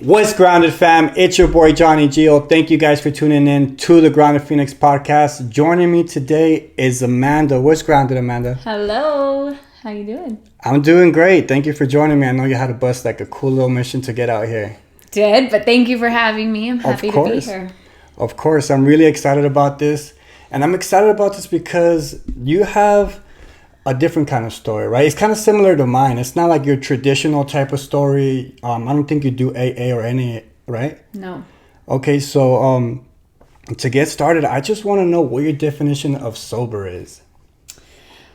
What's Grounded, fam? It's your boy Johnny Gio. Thank you guys for tuning in to the Grounded Phoenix podcast. Joining me today is Amanda. What's Grounded, Amanda? Hello. How you doing? I'm doing great. Thank you for joining me. I know you had to bust like a cool little mission to get out here. Did, but thank you for having me. I'm happy to be here. Of course. I'm really excited about this. And I'm excited about this because you have a different kind of story, right? It's kind of similar to mine. It's not like your traditional type of story. I don't think you do AA or NA, right? No. Okay, so to get started, I just want to know what your definition of sober is.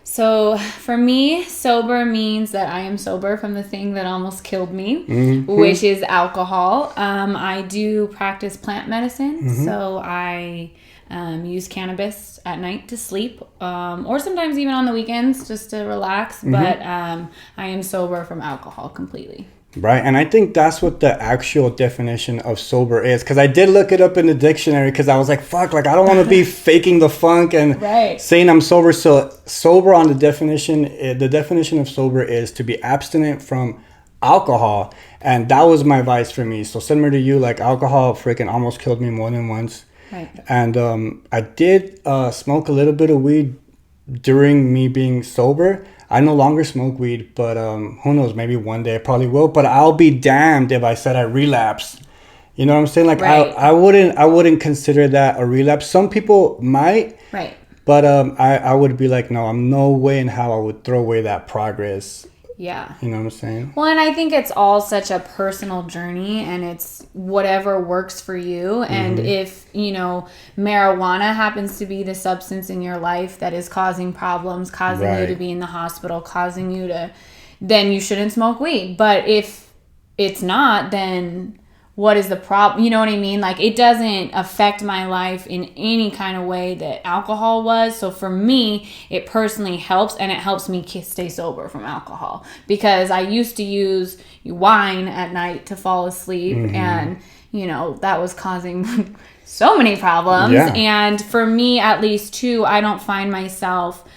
So for me, sober means that I am sober from the thing that almost killed me, which is alcohol. I do practice plant medicine, so I use cannabis at night to sleep, or sometimes even on the weekends just to relax. But I am sober from alcohol completely. Right, and I think that's what the actual definition of sober is. Because I did look it up in the dictionary because I was like, fuck, like I don't want to be faking the funk and saying I'm sober. So sober on the definition of sober is to be abstinent from alcohol. And that was my vice for me. So similar to you, like alcohol freaking almost killed me more than once. Right. And I did smoke a little bit of weed during me being sober. I no longer smoke weed, but who knows, maybe one day I probably will. But I'll be damned if I said I relapse. You know what I'm saying? Like I wouldn't consider that a relapse. Some people might. Right. But I would be like, no, I'm no way in how I would throw away that progress. Yeah. You know what I'm saying? Well, and I think it's all such a personal journey, and it's whatever works for you. And if, marijuana happens to be the substance in your life that is causing problems, causing you to be in the hospital, causing you to, then you shouldn't smoke weed. But if it's not, then what is the problem? You know what I mean? Like, it doesn't affect my life in any kind of way that alcohol was. So for me, it personally helps, and it helps me stay sober from alcohol, because I used to use wine at night to fall asleep, and that was causing so many problems. And for me, at least too, I don't find myself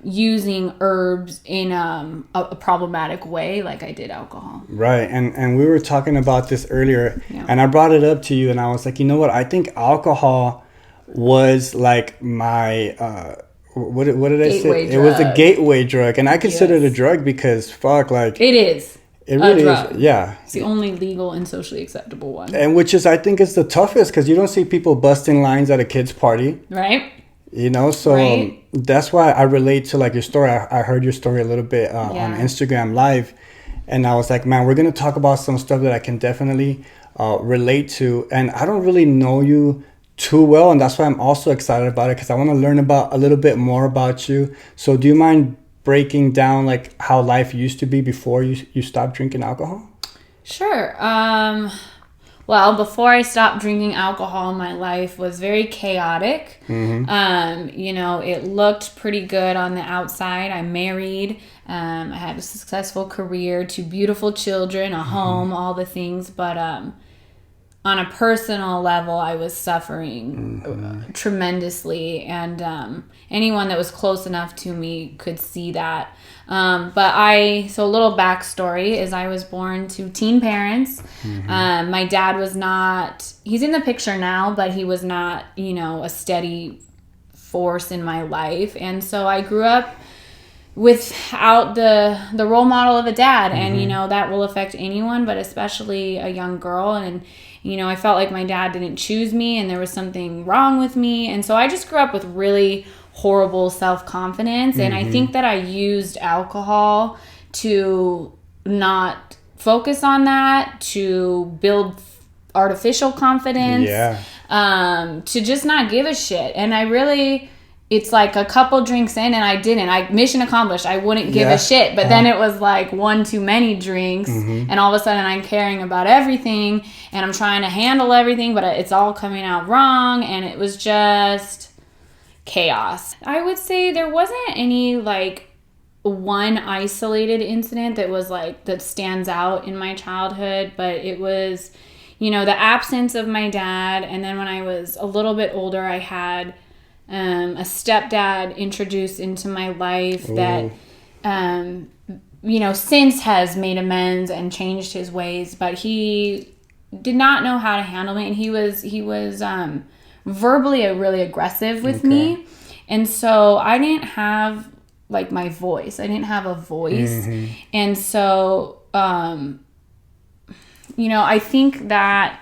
using herbs in a problematic way like I did alcohol. Right. And we were talking about this earlier, and I brought it up to you, and I was like, you know what? I think alcohol was like my what did I say? It was a gateway drug, and I consider it a drug because fuck, like it is. It really drug. is. Yeah. It's the only legal and socially acceptable one. And which is, I think, is the toughest, because you don't see people busting lines at a kid's party. Right. So that's why I relate to like your story. I heard your story a little bit on Instagram Live, and I was like, man, we're going to talk about some stuff that I can definitely relate to. And I don't really know you too well, and that's why I'm also excited about it, because I want to learn about a little bit more about you. So do you mind breaking down like how life used to be before you stopped drinking alcohol? Sure. Well, before I stopped drinking alcohol, my life was very chaotic. It looked pretty good on the outside. I'm married. I had a successful career, 2 beautiful children, a home, all the things. But on a personal level, I was suffering tremendously. And anyone that was close enough to me could see that. So a little backstory is I was born to teen parents. My dad was not, he's in the picture now, but he was not, a steady force in my life. And so I grew up without the role model of a dad. And, that will affect anyone, but especially a young girl. And, I felt like my dad didn't choose me, and there was something wrong with me. And so I just grew up with really horrible self-confidence, and I think that I used alcohol to not focus on that, to build artificial confidence, to just not give a shit. And it's like a couple drinks in, and mission accomplished, I wouldn't give a shit. But then it was like one too many drinks, and all of a sudden I'm caring about everything, and I'm trying to handle everything, but it's all coming out wrong, and it was just chaos. I would say there wasn't any like one isolated incident that stands out in my childhood, but it was, the absence of my dad. And then when I was a little bit older, I had a stepdad introduced into my life that since has made amends and changed his ways, but he did not know how to handle me, and he was verbally really aggressive with me, and so I didn't have like my voice. I didn't have a voice, and so you know, I think that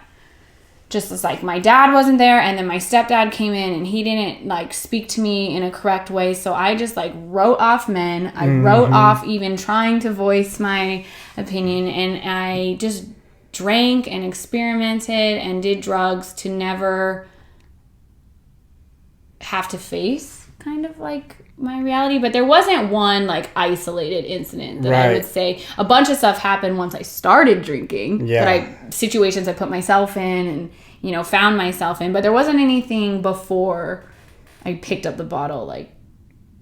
just as like my dad wasn't there, and then my stepdad came in and he didn't like speak to me in a correct way, so I just like wrote off men. I wrote off even trying to voice my opinion, and I just drank and experimented and did drugs to never have to face kind of like my reality. But there wasn't one like isolated incident that I would say. A bunch of stuff happened once I started drinking, situations I put myself in and, you know, found myself in, but there wasn't anything before I picked up the bottle like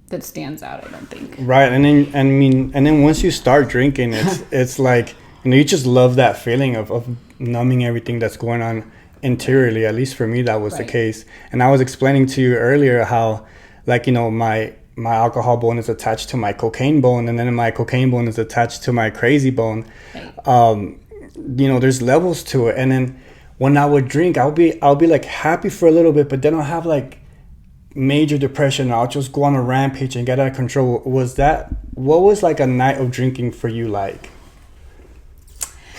that stands out, I don't think. Right. And then once you start drinking, it's like, you know, you just love that feeling of numbing everything that's going on interiorly. At least for me, that was the case. And I was explaining to you earlier how, like, you know, my alcohol bone is attached to my cocaine bone, and then my cocaine bone is attached to my crazy bone. You know, there's levels to it. And then when I would drink, I'll be like happy for a little bit, but then I'll have like major depression. I'll just go on a rampage and get out of control. What was like a night of drinking for you like?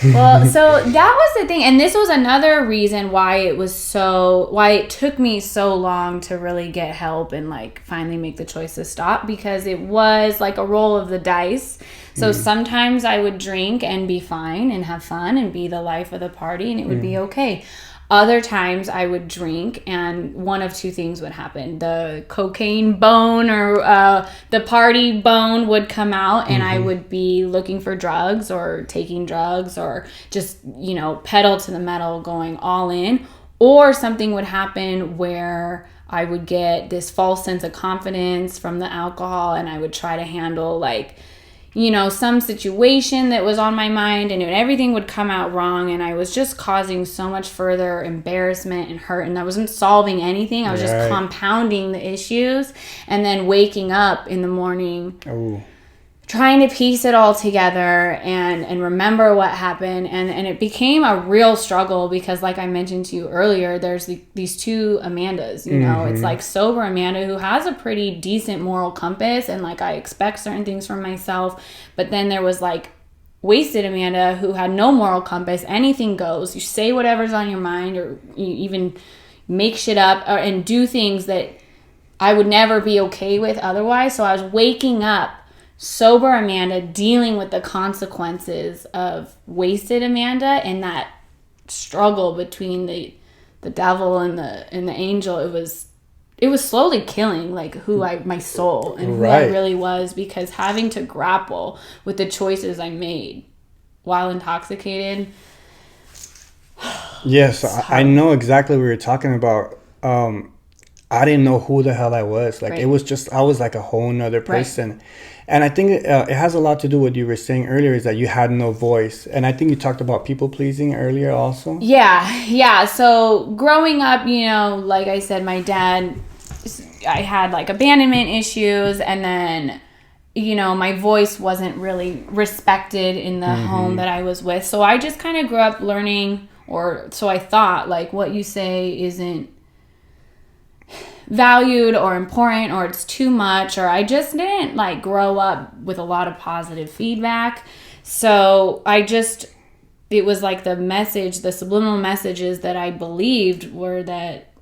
Well, so that was the thing, and this was another reason why it took me so long to really get help and like finally make the choice to stop, because it was like a roll of the dice. So sometimes I would drink and be fine and have fun and be the life of the party, and it would be okay. Other times I would drink and one of two things would happen. The cocaine bone or the party bone would come out, and I would be looking for drugs or taking drugs or just, you know, pedal to the metal, going all in. Or something would happen where I would get this false sense of confidence from the alcohol, and I would try to handle like, you know, some situation that was on my mind, and everything would come out wrong, and I was just causing so much further embarrassment and hurt, and I wasn't solving anything. I was just compounding the issues, and then waking up in the morning trying to piece it all together and remember what happened, and it became a real struggle, because like I mentioned to you earlier, there's these two Amandas, you know. It's like sober Amanda, who has a pretty decent moral compass, and like I expect certain things from myself, but then there was like wasted Amanda, who had no moral compass. Anything goes. You say whatever's on your mind, or you even make shit up and do things that I would never be okay with otherwise. So I was waking up sober Amanda, dealing with the consequences of wasted Amanda, and that struggle between the devil and the angel. It was slowly killing like my soul and who I really was, because having to grapple with the choices I made while intoxicated. Yes, I know exactly what you're talking about. I didn't know who the hell I was. Like, it was just, I was like a whole nother person. And I think it has a lot to do with what you were saying earlier, is that you had no voice. And I think you talked about people pleasing earlier also. Yeah. So growing up, you know, like I said, my dad, I had like abandonment issues, and then, you know, my voice wasn't really respected in the home that I was with. So I just kind of grew up learning, or so I thought, like what you say isn't valued or important, or it's too much, or I just didn't like grow up with a lot of positive feedback. So it was like the subliminal messages that I believed were that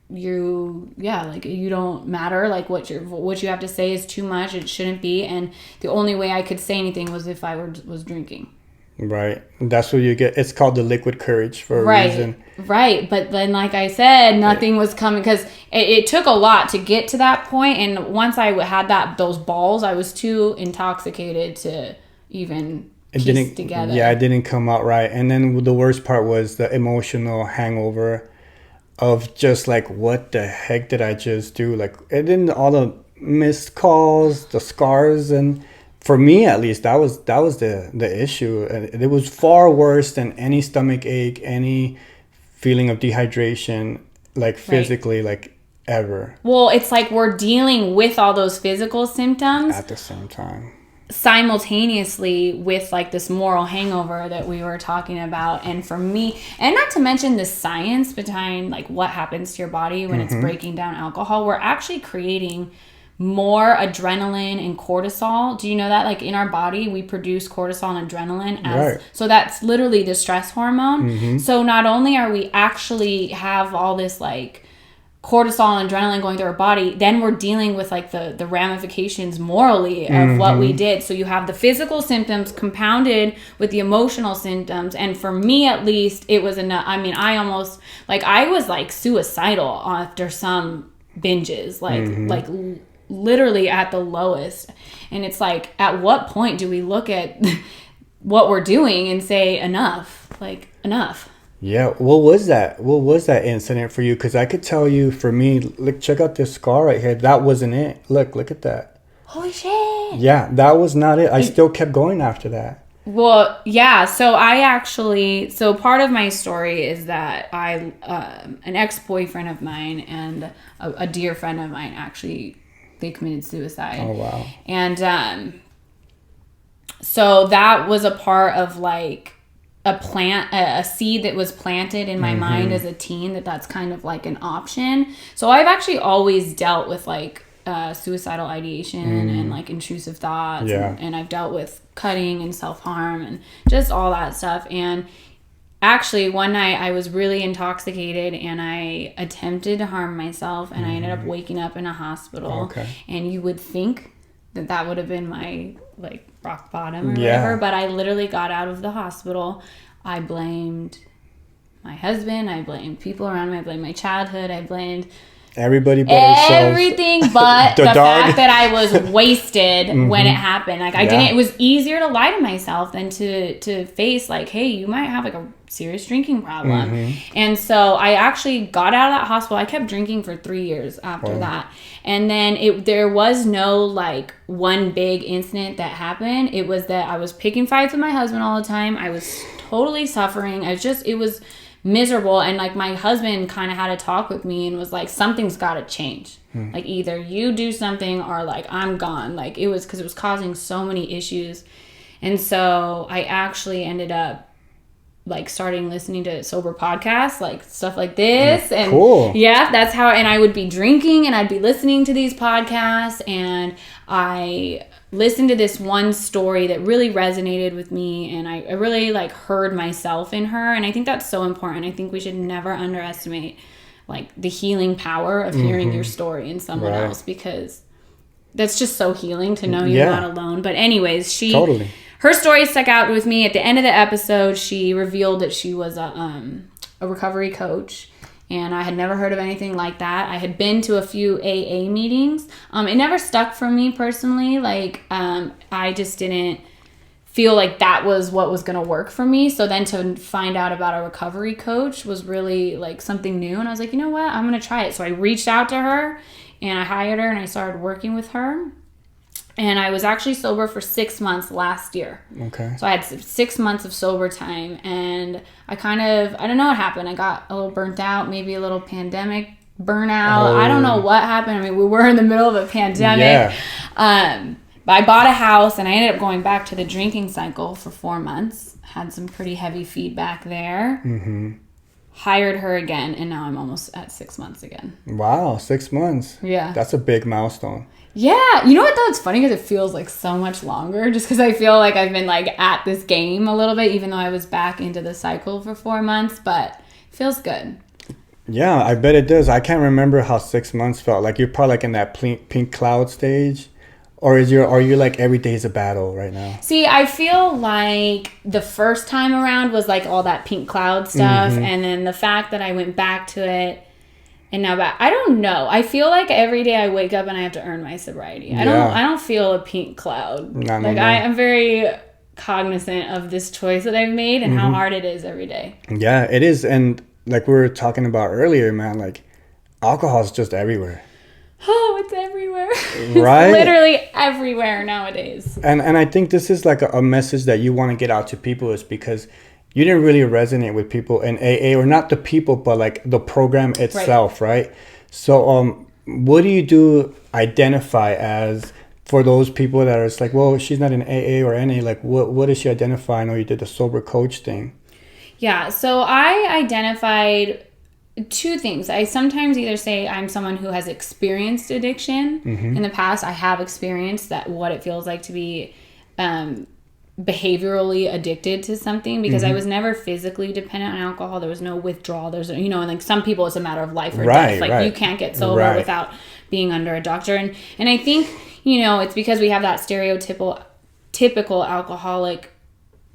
you don't matter, like what you have to say is too much, it shouldn't be, and the only way I could say anything was if I was drinking. Right. That's what you get. It's called the liquid courage for a reason. Right. But then, like I said, nothing was coming, because it took a lot to get to that point. And once I had those balls, I was too intoxicated to even piece together. Yeah, it didn't come out right. And then the worst part was the emotional hangover of just like, what the heck did I just do? Like, and then all the missed calls, the scars, and for me, at least, that was the issue. And it was far worse than any stomach ache, any feeling of dehydration, like physically, like ever. Well, it's like we're dealing with all those physical symptoms at the same time. simultaneously with like this moral hangover that we were talking about. And for me, and not to mention the science behind like what happens to your body when it's breaking down alcohol, we're actually creating more adrenaline and cortisol. Do you know that like in our body we produce cortisol and adrenaline as so that's literally the stress hormone. So not only are we actually have all this like cortisol and adrenaline going through our body, then we're dealing with like the ramifications morally of what we did. So you have the physical symptoms compounded with the emotional symptoms. And for me at least, it was enough. I mean, I almost like I was like suicidal after some binges, like literally at the lowest. And it's like, at what point do we look at what we're doing and say enough? Like enough. Yeah, what was that? What was that incident for you? Because I could tell you, for me, look, check out this scar right here. That wasn't it. Look at that. Holy shit. Yeah, that was not it. I still kept going after that. Well, yeah. So part of my story is that an ex-boyfriend of mine and a dear friend of mine actually, they committed suicide. Oh, wow. And so that was a part of like a seed that was planted in my mind as a teen that's kind of like an option. So I've actually always dealt with like suicidal ideation and like intrusive thoughts, and I've dealt with cutting and self-harm and just all that stuff. And actually one night I was really intoxicated and I attempted to harm myself, and I ended up waking up in a hospital. And you would think that would have been my like rock bottom or whatever, but I literally got out of the hospital. I blamed my husband, I blamed people around me, I blamed my childhood, I blamed everybody but everything but the fact that I was wasted when it happened. Like I didn't, it was easier to lie to myself than to face like, hey, you might have like a serious drinking problem. And so I actually got out of that hospital. I kept drinking for 3 years after that. And then there was no like one big incident that happened. It was that I was picking fights with my husband all the time. I was totally suffering. It was miserable. And like my husband kind of had a talk with me and was like, something's got to change. Like either you do something or like I'm gone. Like it was because it was causing so many issues. And so I actually ended up like starting listening to sober podcasts, like stuff like this. And yeah, that's how, and I would be drinking and I'd be listening to these podcasts, and I listened to this one story that really resonated with me, and I really like heard myself in her. And I think that's so important. I think we should never underestimate like the healing power of hearing your story in someone else, because that's just so healing to know you're not alone. But anyways, her story stuck out with me. At the end of the episode, she revealed that she was a recovery coach, and I had never heard of anything like that. I had been to a few AA meetings. It never stuck for me personally. Like, I just didn't feel like that was what was going to work for me. So then to find out about a recovery coach was really like something new. And I was like, you know what? I'm going to try it. So I reached out to her and I hired her and I started working with her. And I was actually sober for 6 months last year. Okay. So I had 6 months of sober time. And I don't know what happened. I got a little burnt out, maybe a little pandemic burnout. I don't know what happened. I mean, we were in the middle of a pandemic. But I bought a house and I ended up going back to the drinking cycle for 4 months. Had some pretty heavy feedback there. Hired her again. And now I'm almost at 6 months again. Wow, 6 months. Yeah. That's a big milestone. Yeah, you know what though? It's funny because it feels like so much longer, just because I feel like I've been like at this game a little bit, even though I was back into the cycle for 4 months, but it feels good. Yeah, I bet it does. I can't remember how 6 months felt. Like you're probably like in that pink cloud stage, or are you like every day's a battle right now? See, I feel like the first time around was like all that pink cloud stuff, and then the fact that I went back to it. And now back, I don't know. I feel like every day I wake up and I have to earn my sobriety. I don't feel a pink cloud. I'm very cognizant of this choice that I've made and how hard it is every day. Yeah, it is. And like we were talking about earlier, man, like alcohol is just everywhere. Oh, it's everywhere. Right? It's literally everywhere nowadays. And I think this is like a message that you want to get out to people, is because you didn't really resonate with people in AA, or not the people, but like the program itself, right? So what do you identify as for those people that are, it's like, well, she's not in AA or NA, like what does she identify? I know you did the sober coach thing. Yeah, so I identified two things. I sometimes either say I'm someone who has experienced addiction. In the past. I have experienced that, what it feels like to be behaviorally addicted to something, because I was never physically dependent on alcohol. There was no withdrawal. There's, and like some people, it's a matter of life or death. Like you can't get sober without being under a doctor. And I think, it's because we have that typical alcoholic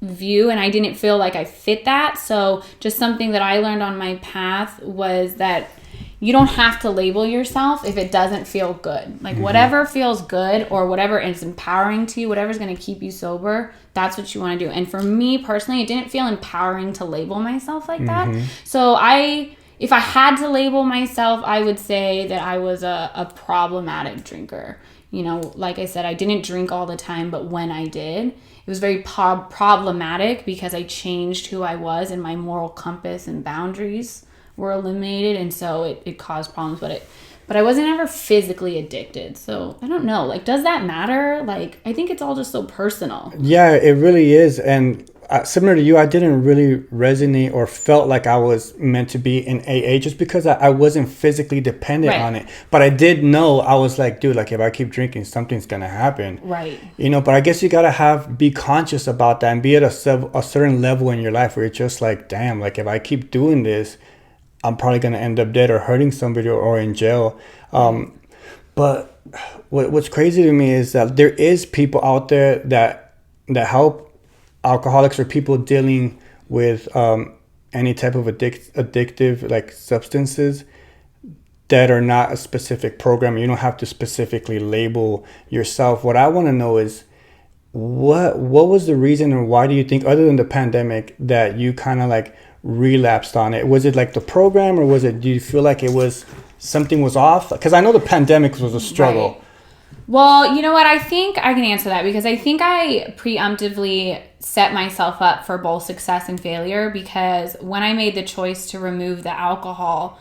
view, and I didn't feel like I fit that. So just something that I learned on my path was that you don't have to label yourself if it doesn't feel good. Like whatever feels good, or whatever is empowering to you, whatever's going to keep you sober, that's what you want to do. And for me personally, it didn't feel empowering to label myself like that. So if I had to label myself, I would say that I was a problematic drinker. Like I said, I didn't drink all the time, but when I did, it was very problematic because I changed who I was, and my moral compass and boundaries were eliminated, and so it caused problems. But I wasn't ever physically addicted. So I don't know. Like, does that matter? Like, I think it's all just so personal. Yeah, it really is. And similar to you, I didn't really resonate or felt like I was meant to be in AA just because I wasn't physically dependent on it. But I did know, I was like, dude, like if I keep drinking, something's going to happen. Right. But I guess you got to be conscious about that and be at a certain level in your life where you're just like, damn, like if I keep doing this, I'm probably going to end up dead or hurting somebody or in jail. But what's crazy to me is that there is people out there that help alcoholics or people dealing with any type of addictive like substances that are not a specific program. You don't have to specifically label yourself. What I want to know is what was the reason, or why do you think, other than the pandemic, that you kind of like relapsed on it? Was it like the program, or do you feel like it was something was off? Because I know the pandemic was a struggle. Right. Well, you know what? I think I can answer that, because I think I preemptively set myself up for both success and failure, because when I made the choice to remove the alcohol,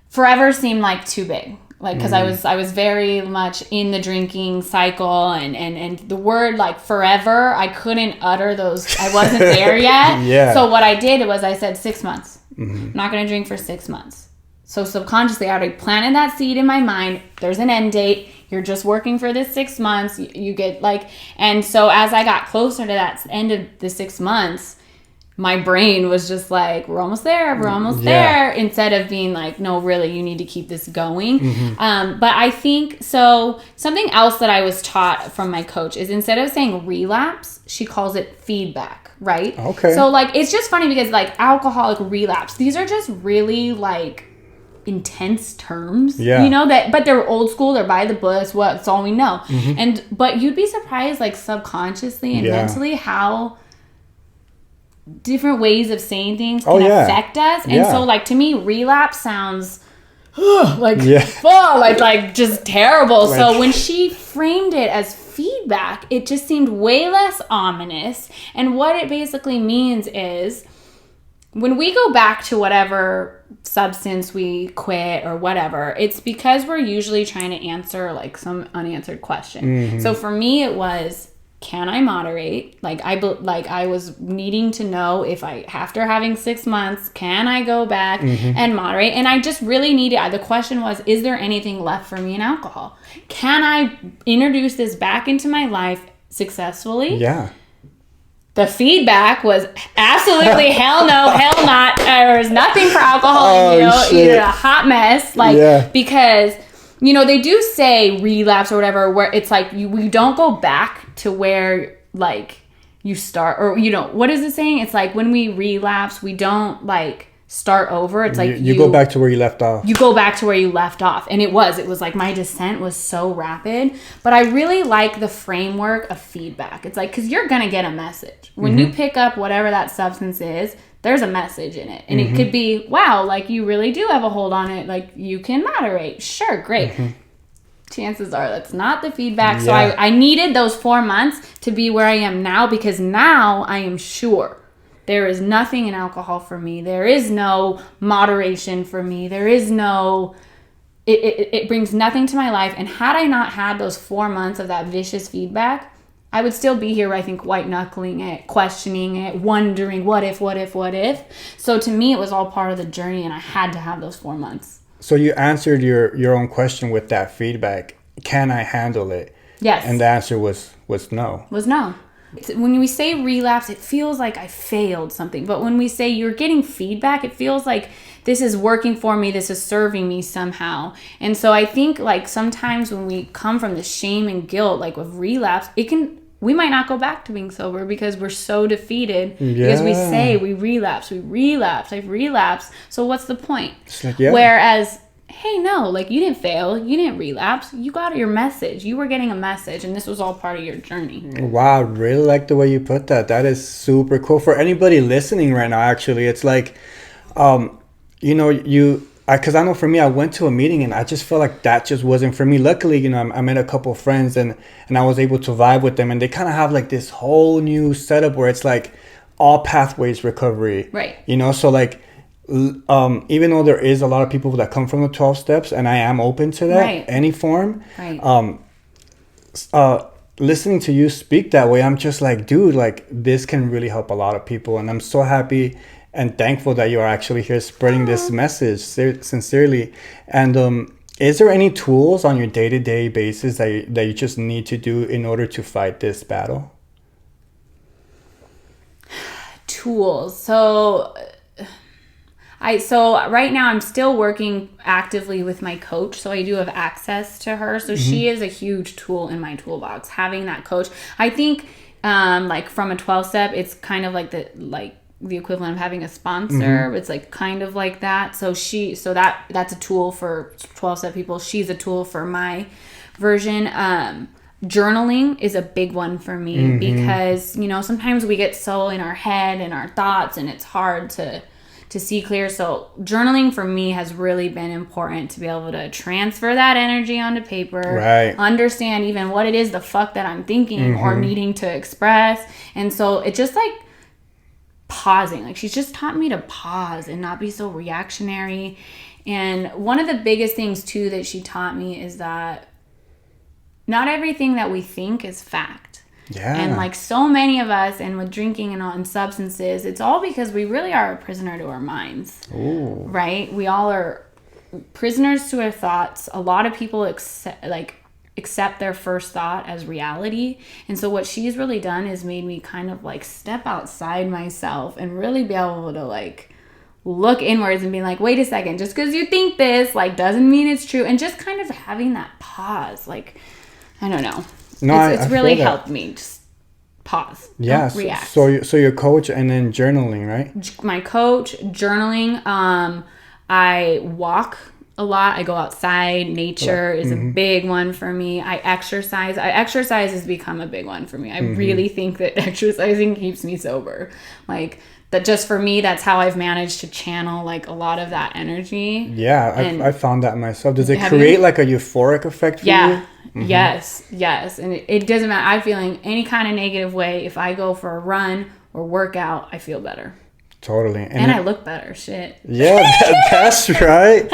forever seemed like too big. Like, because I was very much in the drinking cycle, and the word like forever, I couldn't utter those. I wasn't there yet. Yeah. So what I did was I said 6 months. I'm not going to drink for 6 months. So subconsciously, I already planted that seed in my mind. There's an end date. You're just working for this 6 months. You get like, and so as I got closer to that end of the 6 months, my brain was just like, we're almost there, there, instead of being like, no, really, you need to keep this going. But I think, so something else that I was taught from my coach is, instead of saying relapse, she calls it feedback, right? Okay. So like, it's just funny because like alcoholic relapse, these are just really like intense terms, but they're old school, they're by the books, that's all we know. But you'd be surprised, like subconsciously and mentally, how different ways of saying things can affect us. And so like, to me, relapse sounds like just terrible. Like, so when she framed it as feedback, it just seemed way less ominous. And what it basically means is, when we go back to whatever substance we quit or whatever, it's because we're usually trying to answer like some unanswered question. So for me, it was, can I moderate? Like I was needing to know if after having 6 months, can I go back and moderate? And I just really needed, the question was, is there anything left for me in alcohol? Can I introduce this back into my life successfully? Yeah. The feedback was absolutely hell no, hell not. There's nothing for alcohol. You're a hot mess. Because, they do say relapse or whatever, where it's like we don't go back to where like you start, or what is it saying? It's like when we relapse, we don't like start over. It's like you go back to where you left off. You go back to where you left off. And it was like my descent was so rapid. But I really like the framework of feedback. It's like, because you're going to get a message. When you pick up whatever that substance is, there's a message in it. And it could be, wow, like you really do have a hold on it. Like you can moderate. Sure, great. Chances are that's not the feedback. So I needed those 4 months to be where I am now, because now I am sure there is nothing in alcohol for me. There is no moderation for me. There is no, it brings nothing to my life. And had I not had those 4 months of that vicious feedback, I would still be here, I think, white knuckling it, questioning it, wondering what if. So to me, it was all part of the journey, and I had to have those 4 months. So you answered your own question with that feedback. Can I handle it? Yes. And the answer was no. Was no. When we say relapse, it feels like I failed something. But when we say you're getting feedback, it feels like this is working for me. This is serving me somehow. And so I think like sometimes when we come from the shame and guilt, like with relapse, we might not go back to being sober because we're so defeated because we say we relapse. I've relapsed. So what's the point? Like, Whereas, hey, no, like you didn't fail. You didn't relapse. You got your message. You were getting a message, and this was all part of your journey. Wow, I really like the way you put that. That is super cool. For anybody listening right now, actually, it's like, because I know for me, I went to a meeting and I just felt like that just wasn't for me. Luckily, I met a couple of friends and I was able to vibe with them, and they kind of have like this whole new setup where it's like all pathways recovery. Right. So like, even though there is a lot of people that come from the 12 steps, and I am open to that, right. any form, right. Listening to you speak that way, I'm just like, dude, like this can really help a lot of people. And I'm so happy and thankful that you are actually here spreading this message sincerely. And is there any tools on your day-to-day basis that you just need to do in order to fight this battle? Tools. So right now I'm still working actively with my coach, so I do have access to her. So she is a huge tool in my toolbox. Having that coach, I think, like from a 12-step, it's kind of like the equivalent of having a sponsor. It's like kind of like that. So that's a tool for 12-step people. She's a tool for my version. Journaling is a big one for me because sometimes we get so in our head and our thoughts, and it's hard to see clear. So journaling for me has really been important to be able to transfer that energy onto paper, right. Understand even what it is the fuck that I'm thinking or needing to express. And so it just like pausing, like she's just taught me to pause and not be so reactionary. And one of the biggest things too that she taught me is that not everything that we think is fact. Yeah. And like so many of us, and with drinking and substances, it's all because we really are a prisoner to our minds. Ooh. Right? We all are prisoners to our thoughts. A lot of people accept their first thought as reality. And so what she's really done is made me kind of like step outside myself and really be able to like look inwards and be like, wait a second, just because you think this like doesn't mean it's true. And just kind of having that pause, like, I don't know. No, it's really helped me just pause. Yeah. React. So your coach, and then journaling, right? My coach, journaling. I walk a lot. I go outside. Nature is a big one for me. I exercise. Exercise has become a big one for me. I really think that exercising keeps me sober. Like that, just for me, that's how I've managed to channel like a lot of that energy. Yeah, I found that myself. Does it create like a euphoric effect for you? Yes. And it doesn't matter. I'm feeling any kind of negative way. If I go for a run or workout, I feel better. Totally. And I look better. Shit. Yeah, that's right.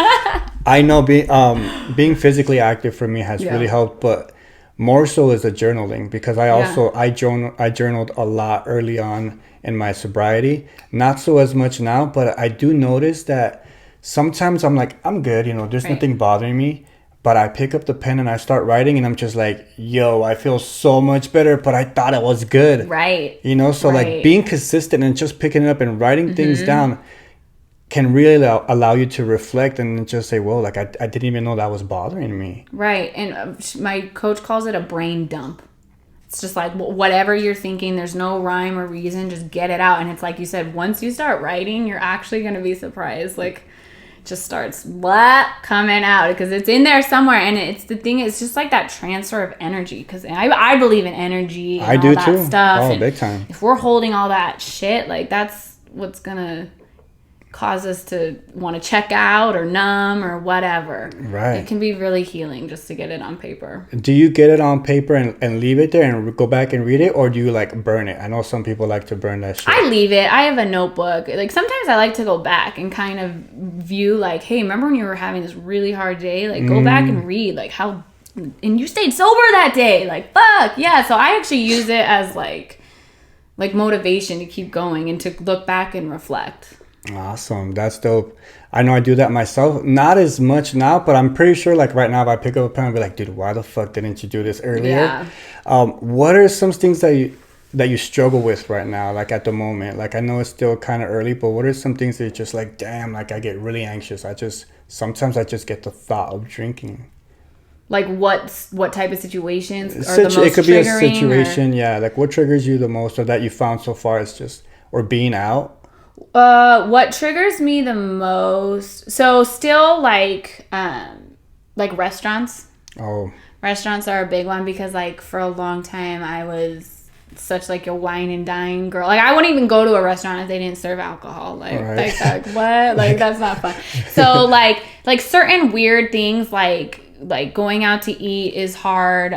I know being physically active for me has really helped, but more so is the journaling, because I journaled a lot early on in my sobriety. Not so as much now, but I do notice that sometimes I'm like, I'm good, there's nothing bothering me. But I pick up the pen and I start writing, and I'm just like, yo, I feel so much better, but I thought it was good. Right. So like being consistent and just picking it up and writing things down can really allow you to reflect and just say, whoa, like I didn't even know that was bothering me. Right. And my coach calls it a brain dump. It's just like whatever you're thinking, there's no rhyme or reason, just get it out. And it's like you said, once you start writing, you're actually going to be surprised. Like, just starts coming out, because it's in there somewhere. And it's the thing, it's just like that transfer of energy, because I believe in energy and all that stuff. Oh, big time. If we're holding all that shit, like that's what's gonna cause us to want to check out or numb or whatever. Right. It can be really healing just to get it on paper. Do you get it on paper and leave it there and go back and read it, or do you like burn it? I know some people like to burn that shit. I leave it. I have a notebook. Like sometimes I like to go back and kind of view like, hey, remember when you were having this really hard day? Like go back and read like how, and you stayed sober that day. Like fuck yeah. So I actually use it as like motivation to keep going and to look back and reflect. Awesome. That's dope. I know I do that myself. Not as much now, but I'm pretty sure like right now if I pick up a pen, I'll be like, dude, why the fuck didn't you do this earlier? Yeah. What are some things that you struggle with right now, like at the moment? Like I know it's still kind of early, but what are some things that you're just like, damn, like I get really anxious. Sometimes I just get the thought of drinking. Like what type of situations are the most triggering? It could be a situation, yeah. Like what triggers you the most, or that you found so far is just, or being out? What triggers me the most? So still like restaurants. Oh. Restaurants are a big one because like for a long time I was such like a wine and dine girl. Like I wouldn't even go to a restaurant if they didn't serve alcohol. Like, right. like what? Like that's not fun. So like certain weird things like going out to eat is hard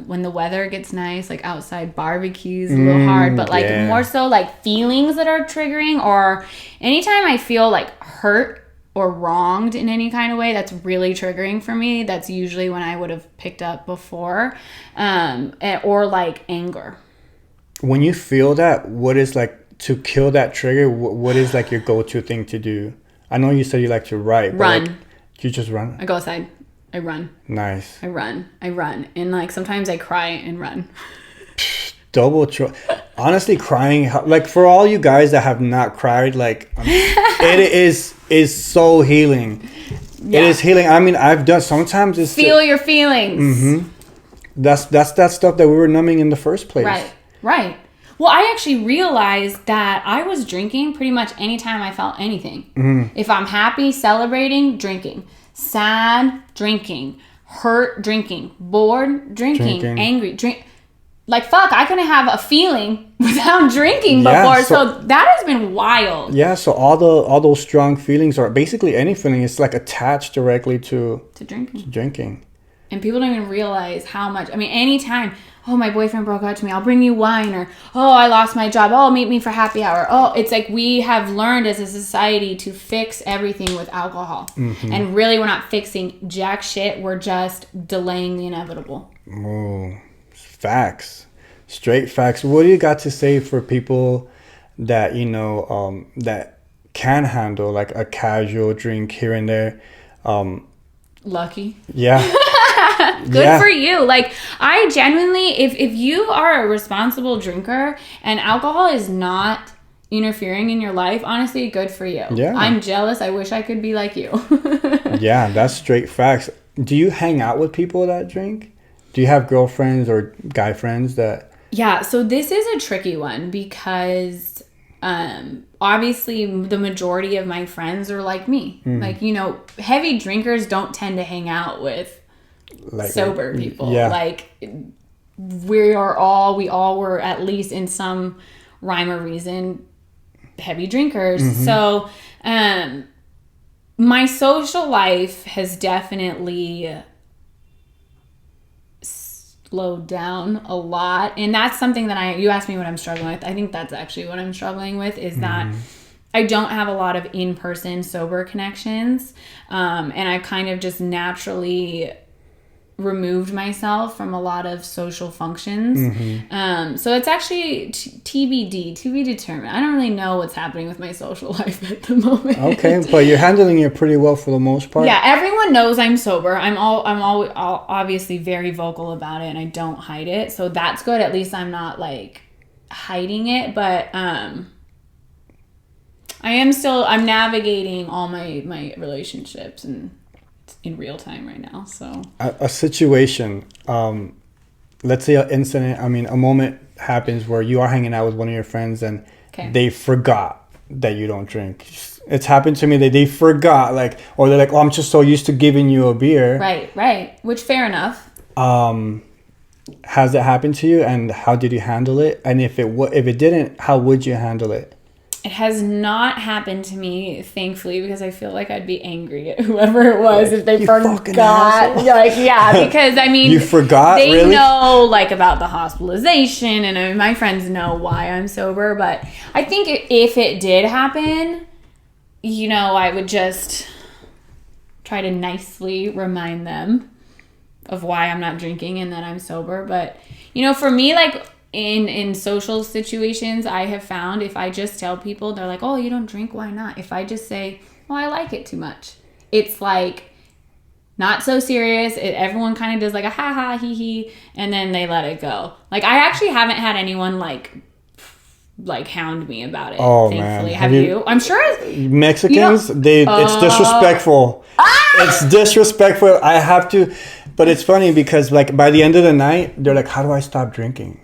when the weather gets nice, like outside barbecues a little hard, but like more so like feelings that are triggering, or anytime I feel like hurt or wronged in any kind of way, that's really triggering for me. That's usually when I would have picked up before, or like anger. When you feel that, what is like to kill that trigger? What is like your go-to thing to do? I know you said you like to write. Run. Like, you just run? I go outside. I run. Nice. I run. And like sometimes I cry and run. Honestly, crying, like for all you guys that have not cried, like it is so healing. Yeah. It is healing. I mean, I've done sometimes it's feel your feelings. Mm-hmm. That's that stuff that we were numbing in the first place. Right. Well, I actually realized that I was drinking pretty much anytime I felt anything. Mm-hmm. If I'm happy, celebrating, drinking. Sad, drinking. Hurt, drinking. Bored, drinking. Angry, drink. Like, fuck, I couldn't have a feeling without drinking before. So that has been wild. Yeah, so all those strong feelings, or basically any feeling, is like attached directly to drinking. And people don't even realize how much. I mean, anytime, oh, my boyfriend broke up to me, I'll bring you wine. Or, oh, I lost my job. Oh, meet me for happy hour. Oh, it's like we have learned as a society to fix everything with alcohol. Mm-hmm. And really, we're not fixing jack shit. We're just delaying the inevitable. Oh, facts. Straight facts. What do you got to say for people that, that can handle like a casual drink here and there? Lucky. Yeah. Good for you. Like, I genuinely, if you are a responsible drinker and alcohol is not interfering in your life, honestly, good for you. Yeah. I'm jealous. I wish I could be like you. Yeah, that's straight facts. Do you hang out with people that drink? Do you have girlfriends or guy friends that... Yeah, so this is a tricky one because obviously the majority of my friends are like me. Like, heavy drinkers don't tend to hang out with sober people. Yeah. Like, we all were at least in some rhyme or reason heavy drinkers. Mm-hmm. So my social life has definitely slowed down a lot, and that's something that you asked me what I'm struggling with. I think that's actually what I'm struggling with is that I don't have a lot of in-person sober connections, and I kind of just naturally removed myself from a lot of social functions. Mm-hmm. So it's actually TBD, to be determined. I don't really know what's happening with my social life at the moment. Okay, but you're handling it pretty well for the most part. Yeah, everyone knows I'm sober. I'm obviously very vocal about it, and I don't hide it. So that's good. At least I'm not like hiding it. But I'm navigating all my relationships and in real time right now. So a situation, let's say a moment happens where you are hanging out with one of your friends and they forgot that you don't drink. It's happened to me that they forgot, like, or they're like, oh, I'm just so used to giving you a beer. Right. Which, fair enough. Has that happened to you, and how did you handle it? And if it didn't, how would you handle it? It has not happened to me, thankfully, because I feel like I'd be angry at whoever it was if they forgot. Like, yeah, because I mean, you forgot. They really? know like about the hospitalization, and I mean, my friends know why I'm sober. But I think if it did happen, you know, I would just try to nicely remind them of why I'm not drinking and that I'm sober. But you know, for me, like. In social situations, I have found if I just tell people, they're like, oh, you don't drink, why not? If I just say, well, I like it too much, it's like not so serious. Everyone kind of does like a ha ha hee hee, and then they let it go. Like I actually haven't had anyone like hound me about it. Oh, thankfully. man. Have you? I'm sure Mexicans, it's disrespectful. It's disrespectful. I have to, but it's funny because like by the end of the night, they're like, how do I stop drinking?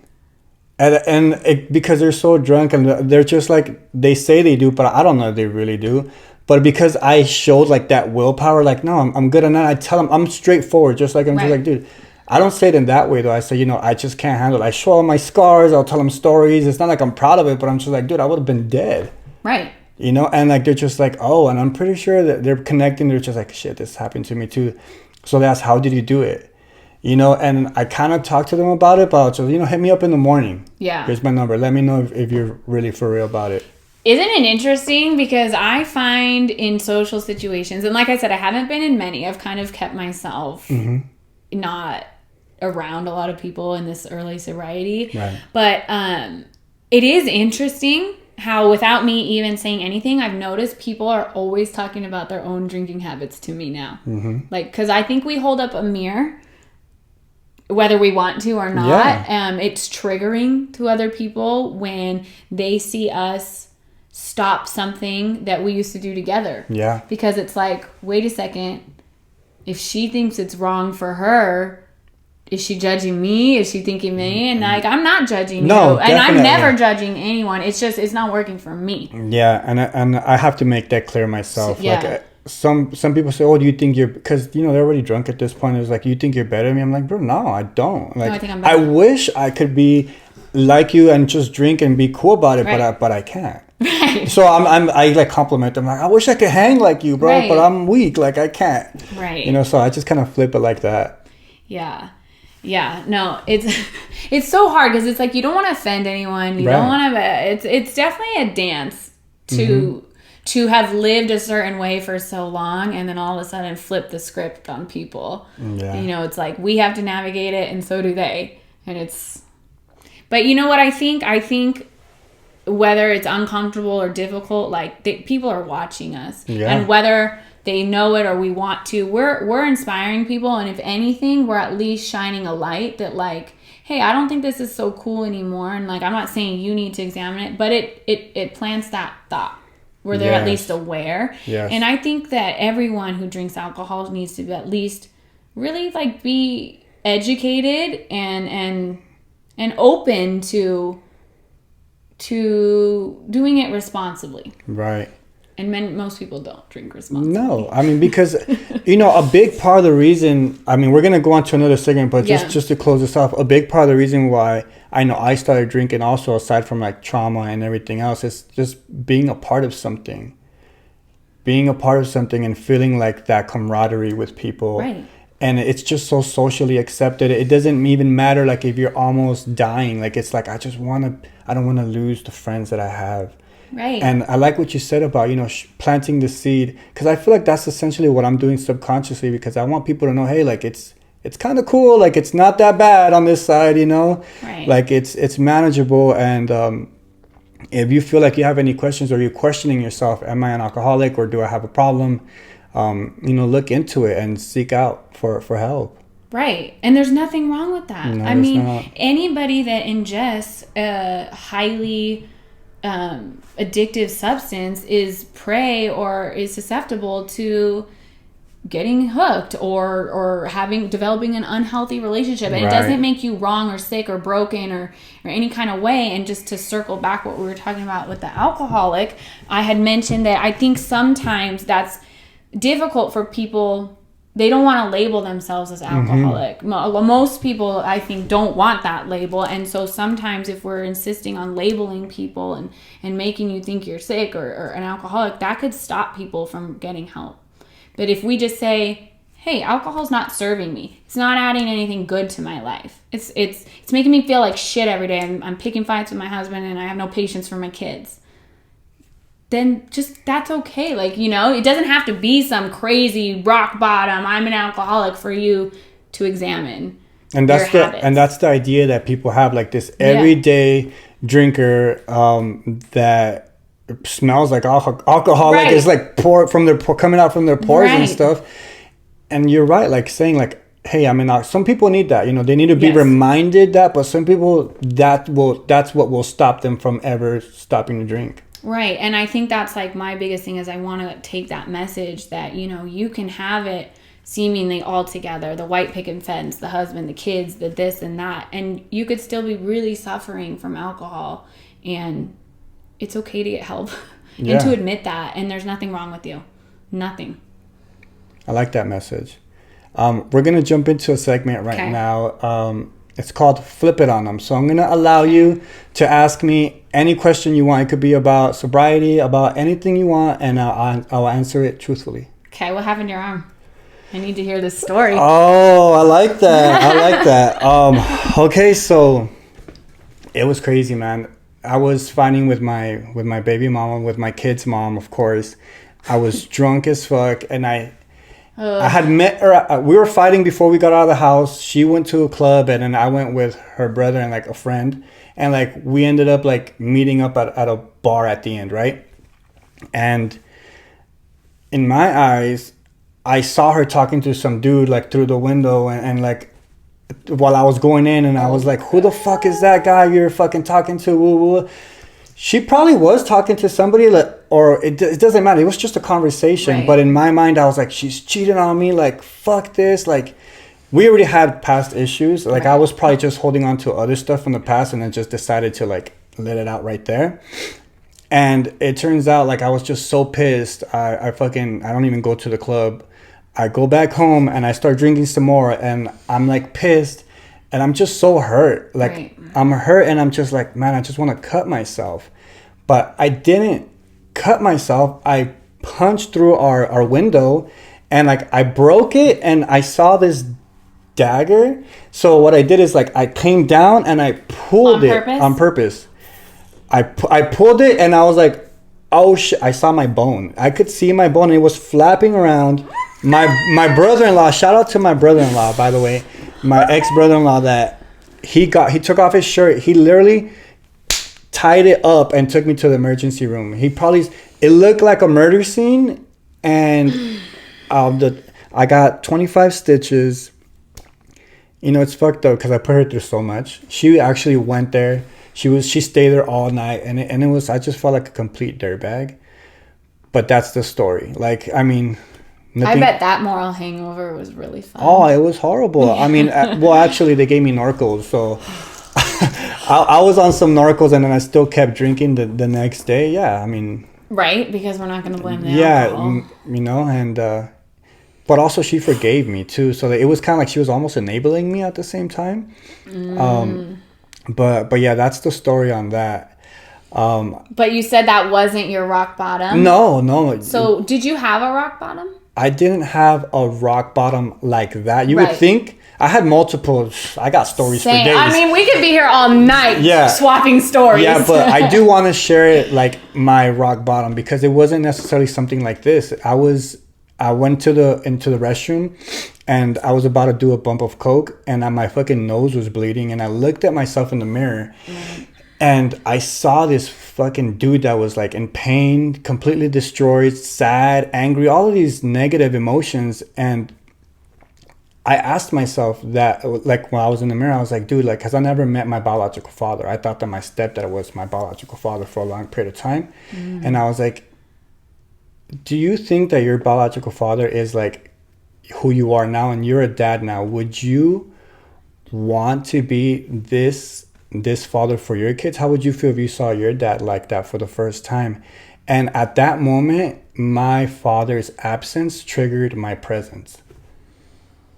Because they're so drunk and they're just like, they say they do, but I don't know if they really do. But because I showed like that willpower, like, no, I'm good on that. I tell them, I'm straightforward, just like, I'm just like, dude, I don't say it in that way though. I say, you know, I just can't handle it. I show all my scars. I'll tell them stories. It's not like I'm proud of it, but I'm just like, dude, I would have been dead. Right. You know, and like, they're just like, oh, and I'm pretty sure that they're connecting. They're just like, shit, this happened to me too. So they ask, how did you do it? You know, and I kind of talk to them about it, but I'll just, you know, hit me up in the morning. Yeah. Here's my number. Let me know if you're really for real about it. Isn't it interesting? Because I find in social situations, and like I said, I haven't been in many. I've kind of kept myself not around a lot of people in this early sobriety. Right. But it is interesting how without me even saying anything, I've noticed people are always talking about their own drinking habits to me now. Like, because I think we hold up a mirror whether we want to or not. It's triggering to other people when they see us stop something that we used to do together. Yeah. Because it's like, wait a second, if she thinks it's wrong for her, is she judging me? Is she thinking me? And like, I'm not judging you. And I'm never judging anyone. It's just, it's not working for me. Yeah. And I have to make that clear myself. Yeah. Like, some people say, oh, do you think you're, because, you know, they're already drunk at this point. It's like, you think you're better than me? I'm like, bro, no, I don't. Like, no, I think I'm better. I wish I could be like you and just drink and be cool about it, but I can't. Right. So I like compliment them. Like, I wish I could hang like you, bro, but I'm weak. Like, I can't. Right. You know, so I just kind of flip it like that. Yeah. Yeah. No, it's so hard because it's like, you don't want to offend anyone. You don't want to, it's definitely a dance to have lived a certain way for so long and then all of a sudden flip the script on people. Yeah. You know, it's like we have to navigate it and so do they. And but you know what I think? I think whether it's uncomfortable or difficult, like people are watching us. Yeah. And whether they know it or we want to, we're inspiring people. And if anything, we're at least shining a light that like, hey, I don't think this is so cool anymore. And like, I'm not saying you need to examine it, but it plants that thought. Where they're at least aware. Yes. And I think that everyone who drinks alcohol needs to be at least really like be educated and open to doing it responsibly. Right. And most people don't drink responsibly. No, I mean, because, you know, a big part of the reason, I mean, we're going to go on to another segment, but just to close this off, a big part of the reason why I know I started drinking also, aside from like trauma and everything else, is just being a part of something. Being a part of something and feeling like that camaraderie with people. Right. And it's just so socially accepted. It doesn't even matter like if you're almost dying. Like, it's like, I don't want to lose the friends that I have. Right. And I like what you said about, you know, planting the seed, because I feel like that's essentially what I'm doing subconsciously, because I want people to know, hey, like it's kind of cool, like it's not that bad on this side, you know. Right. Like it's manageable. And if you feel like you have any questions or you're questioning yourself, am I an alcoholic or do I have a problem, you know, look into it and seek out for help. Right. And there's nothing wrong with that. No, I mean, anybody that ingests a highly addictive substance is prey or is susceptible to getting hooked or developing an unhealthy relationship. And it doesn't make you wrong or sick or broken or any kind of way. And just to circle back what we were talking about with the alcoholic, I had mentioned that I think sometimes that's difficult for people they don't want to label themselves as alcoholic. Most people, I think, don't want that label. And so sometimes if we're insisting on labeling people and making you think you're sick or an alcoholic, that could stop people from getting help. But if we just say, hey, alcohol's not serving me. It's not adding anything good to my life. It's making me feel like shit every day. I'm picking fights with my husband and I have no patience for my kids. Then just, that's okay. Like, you know, it doesn't have to be some crazy rock bottom, I'm an alcoholic, for you to examine and that's your habits. And that's the idea that people have, like this everyday drinker that smells like alcohol, right. Like it's like coming out from their pores and stuff. And you're right, like saying like, hey, I mean, some people need that, you know, they need to be reminded that, but some people that's what will stop them from ever stopping to drink. Right. And I think that's like my biggest thing is I want to take that message that, you know, you can have it seemingly all together, the white picket fence, the husband, the kids, the this and that, and you could still be really suffering from alcohol, and it's okay to get help and to admit that, and there's nothing wrong with you. Nothing. I like that message. We're going to jump into a segment right now. It's called Flip It On Them. So I'm going to allow you to ask me any question you want. It could be about sobriety, about anything you want, and I'll answer it truthfully. Okay, what happened to your arm? I need to hear this story. Oh, I like that. Okay, so it was crazy, man. I was fighting with my baby mama, with my kid's mom, of course. I was drunk as fuck, and I had met her. We were fighting before we got out of the house. She went to a club, and then I went with her brother and like a friend. And like we ended up like meeting up at a bar at the end, right? And in my eyes, I saw her talking to some dude like through the window, and like while I was going in, and I was like, who the fuck is that guy you're fucking talking to? Woo, woo. She probably was talking to somebody, like, or it doesn't matter. It was just a conversation. Right. But in my mind, I was like, she's cheating on me. Like, fuck this. Like, we already had past issues. Like, I was probably just holding on to other stuff from the past and then just decided to, like, let it out right there. And it turns out, like, I was just so pissed. I don't even go to the club. I go back home and I start drinking some more. And I'm, like, pissed. And I'm just so hurt. Like, I'm hurt and I'm just like, man, I just want to cut myself. But I didn't cut myself. I punched through our window and like I broke it and I saw this dagger. So what I did is like I came down and I pulled it on purpose. I pulled it and I was like, oh shit, I saw my bone. I could see my bone and it was flapping around. My brother-in-law, shout out to my brother-in-law, by the way, my ex-brother-in-law, that he took off his shirt. He literally tied it up and took me to the emergency room. It looked like a murder scene, and I got 25 stitches. You know, it's fucked up because I put her through so much. She actually went there. She stayed there all night, and it was, I just felt like a complete dirtbag. But that's the story. Like, I mean, I bet that moral hangover was really fun. Oh, it was horrible. I mean, well, actually, they gave me Narcos, so I was on some Narcos, and then I still kept drinking the next day. Yeah, I mean, right, because we're not going to blame the alcohol. You know, and but also she forgave me too, so it was kind of like she was almost enabling me at the same time. But yeah, that's the story on that. But you said that wasn't your rock bottom. No. So did you have a rock bottom? I didn't have a rock bottom like that. You would think. I had multiple. I got stories for days. I mean, we could be here all night swapping stories. Yeah, but I do want to share it, like my rock bottom, because it wasn't necessarily something like this. I went into the restroom and I was about to do a bump of coke and my fucking nose was bleeding and I looked at myself in the mirror and I saw this fucking dude that was like in pain, completely destroyed, sad, angry, all of these negative emotions. And I asked myself that, like when I was in the mirror, I was like, dude, like, because I never met my biological father. I thought that my stepdad was my biological father for a long period of time. And I was like, do you think that your biological father is like who you are now and you're a dad now? Would you want to be this father for your kids? How would you feel if you saw your dad like that for the first time? And at that moment, my father's absence triggered my presence.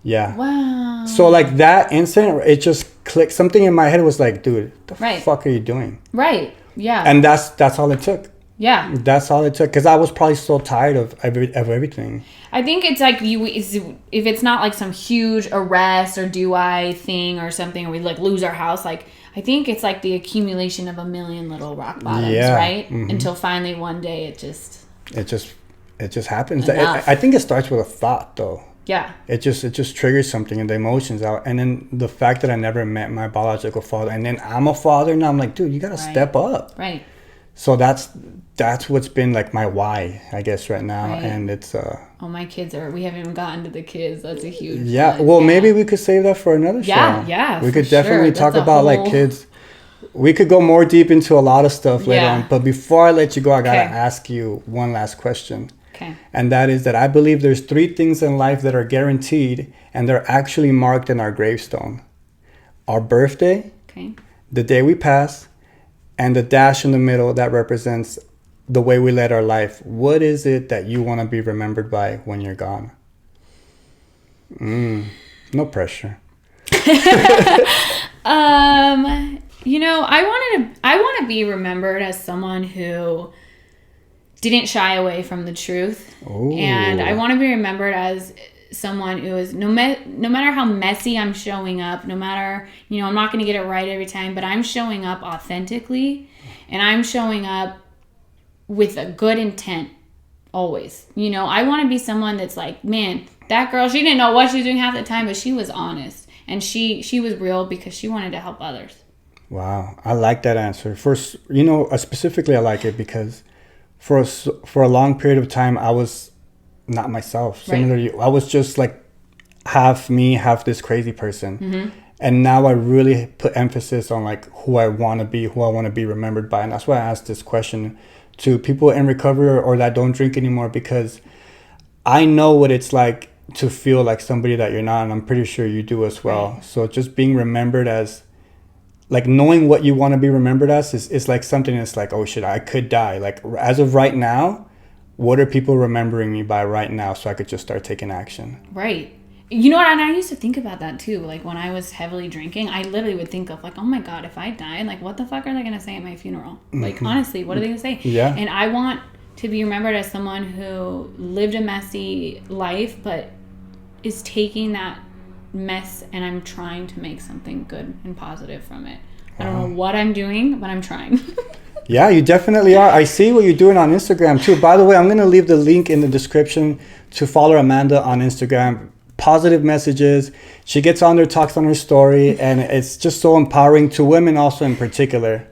Yeah. Wow. So like that incident, it just clicked. Something in my head was like, dude, the Right. fuck are you doing? Right. Yeah. And that's all it took. Yeah. That's all it took. Because I was probably so tired of everything. I think it's like if it's not like some huge arrest or DUI thing or something, or we like lose our house, like I think it's like the accumulation of a million little rock bottoms, right? Mm-hmm. Until finally one day it just happens. I think it starts with a thought though. Yeah. It just triggers something and the emotions out. And then the fact that I never met my biological father, and then I'm a father now, I'm like, dude, you gotta step up. Right. So that's what's been like my why, I guess, right now. Right. And it's oh, my kids we haven't even gotten to the kids. That's a huge one. Well, maybe we could save that for another show. Yeah. We could definitely talk about like kids. We could go more deep into a lot of stuff later on. But before I let you go, I gotta ask you one last question. Okay. And that is that I believe there's 3 things in life that are guaranteed and they're actually marked in our gravestone. Our birthday, the day we pass, and the dash in the middle that represents the way we led our life. What is it that you want to be remembered by when you're gone? No pressure. I want to be remembered as someone who didn't shy away from the truth. Ooh. And I want to be remembered as someone who is no matter how messy I'm showing up, no matter, I'm not going to get it right every time, but I'm showing up authentically and I'm showing up with a good intent always. I want to be someone that's like, man, that girl, she didn't know what she was doing half the time, but she was honest and she was real because she wanted to help others. Wow. I like that answer. Specifically I like it because for a long period of time, I was not myself. Similar to you, I was just like half me, half this crazy person. Mm-hmm. And now I really put emphasis on like who I want to be remembered by. And that's why I asked this question to people in recovery or that don't drink anymore, because I know what it's like to feel like somebody that you're not. And I'm pretty sure you do as well. Right. So just being remembered as, like, knowing what you want to be remembered as is like something that's like, oh shit, I could die. Like, as of right now, what are people remembering me by right now so I could just start taking action? Right. You know what? And I used to think about that too. Like, when I was heavily drinking, I literally would think of like, oh my God, if I died, like, what the fuck are they going to say at my funeral? Like, honestly, what are they going to say? Yeah. And I want to be remembered as someone who lived a messy life, but is taking that mess and I'm trying to make something good and positive from it. Wow. I don't know what I'm doing, but I'm trying. Yeah, you definitely are. I see what you're doing on Instagram too. By the way, I'm going to leave the link in the description to follow Amanda on Instagram. Positive messages. She gets on there, talks on her story, and it's just so empowering to women also in particular.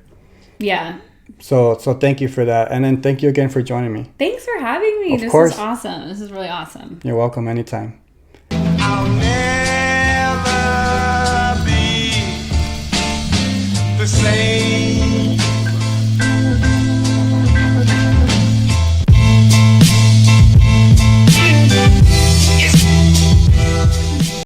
Yeah. So thank you for that. And then thank you again for joining me. Thanks for having me. This is awesome. This is really awesome. You're welcome anytime. I'll never be the same.